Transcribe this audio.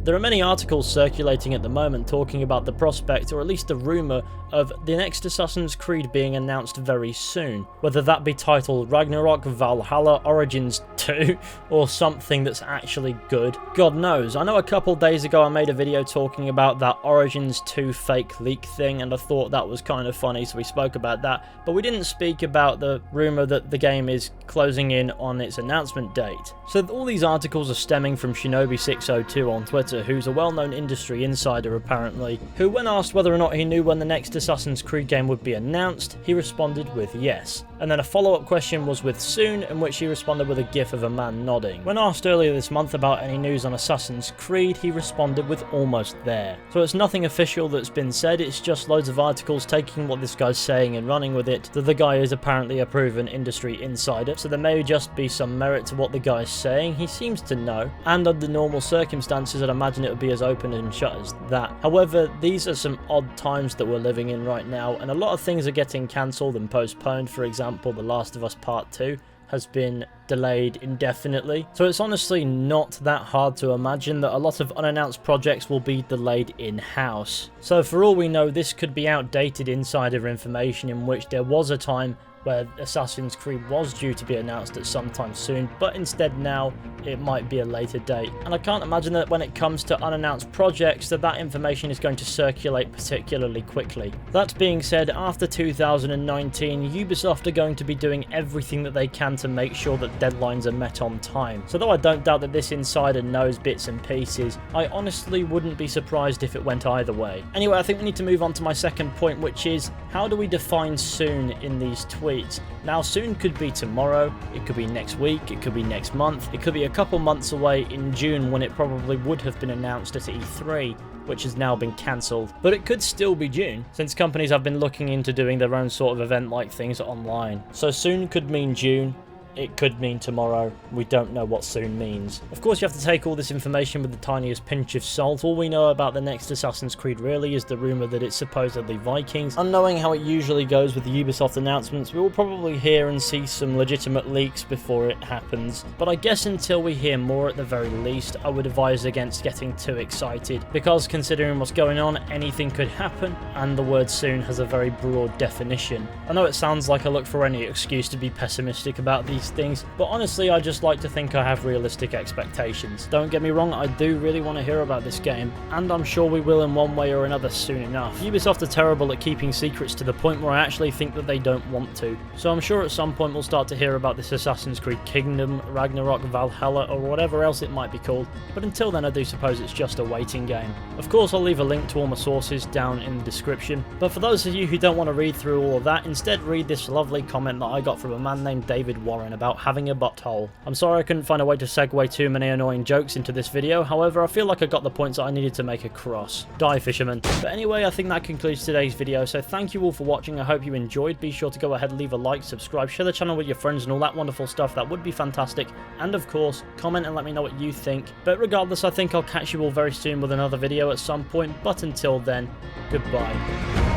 There are many articles circulating at the moment talking about the prospect, or at least the rumour, of the next Assassin's Creed being announced very soon. Whether that be titled Ragnarok, Valhalla, Origins 2, or something that's actually good, God knows. I know a couple days ago I made a video talking about that Origins 2 fake leak thing, and I thought that was kind of funny, so we spoke about that, but we didn't speak about the rumour that the game is closing in on its announcement date. So all these articles are stemming from Shinobi602 on Twitter, who's a well-known industry insider apparently, who when asked whether or not he knew when the next Assassin's Creed game would be announced, he responded with yes. And then a follow-up question was with soon, in which he responded with a gif of a man nodding. When asked earlier this month about any news on Assassin's Creed, he responded with almost there. So it's nothing official that's been said, it's just loads of articles taking what this guy's saying and running with it, that the guy is apparently a proven industry insider, so there may just be some merit to what the guy's saying. He seems to know, and under normal circumstances I'd imagine it would be as open and shut as that. However, these are some odd times that we're living in right now, and a lot of things are getting cancelled and postponed. For example, The Last of Us Part 2 has been delayed indefinitely, so it's honestly not that hard to imagine that a lot of unannounced projects will be delayed in-house. So for all we know, this could be outdated insider information in which there was a time where Assassin's Creed was due to be announced at some time soon, but instead now it might be a later date. And I can't imagine that when it comes to unannounced projects that information is going to circulate particularly quickly. That being said, after 2019, Ubisoft are going to be doing everything that they can to make sure that deadlines are met on time. So though I don't doubt that this insider knows bits and pieces, I honestly wouldn't be surprised if it went either way. Anyway, I think we need to move on to my second point, which is how do we define soon in these tweets? Now, soon could be tomorrow, it could be next week, it could be next month, it could be a couple months away in June when it probably would have been announced at E3, which has now been cancelled. But it could still be June, since companies have been looking into doing their own sort of event-like things online. So soon could mean June. It could mean tomorrow. We don't know what soon means. Of course, you have to take all this information with the tiniest pinch of salt. All we know about the next Assassin's Creed really is the rumour that it's supposedly Vikings. And knowing how it usually goes with the Ubisoft announcements, we will probably hear and see some legitimate leaks before it happens. But I guess until we hear more at the very least, I would advise against getting too excited, because considering what's going on, anything could happen, and the word soon has a very broad definition. I know it sounds like I look for any excuse to be pessimistic about these things, but honestly I just like to think I have realistic expectations. Don't get me wrong, I do really want to hear about this game, and I'm sure we will in one way or another soon enough. Ubisoft are terrible at keeping secrets to the point where I actually think that they don't want to, so I'm sure at some point we'll start to hear about this Assassin's Creed Kingdom, Ragnarok, Valhalla, or whatever else it might be called, but until then I do suppose it's just a waiting game. Of course I'll leave a link to all my sources down in the description, but for those of you who don't want to read through all of that, instead read this lovely comment that I got from a man named David Warren about having a butthole. I'm sorry I couldn't find a way to segue too many annoying jokes into this video, however I feel like I got the points that I needed to make across. Die, fisherman. But anyway, I think that concludes today's video, so thank you all for watching. I hope you enjoyed. Be sure to go ahead, leave a like, subscribe, share the channel with your friends and all that wonderful stuff. That would be fantastic. And of course, comment and let me know what you think. But regardless, I think I'll catch you all very soon with another video at some point, but until then, goodbye.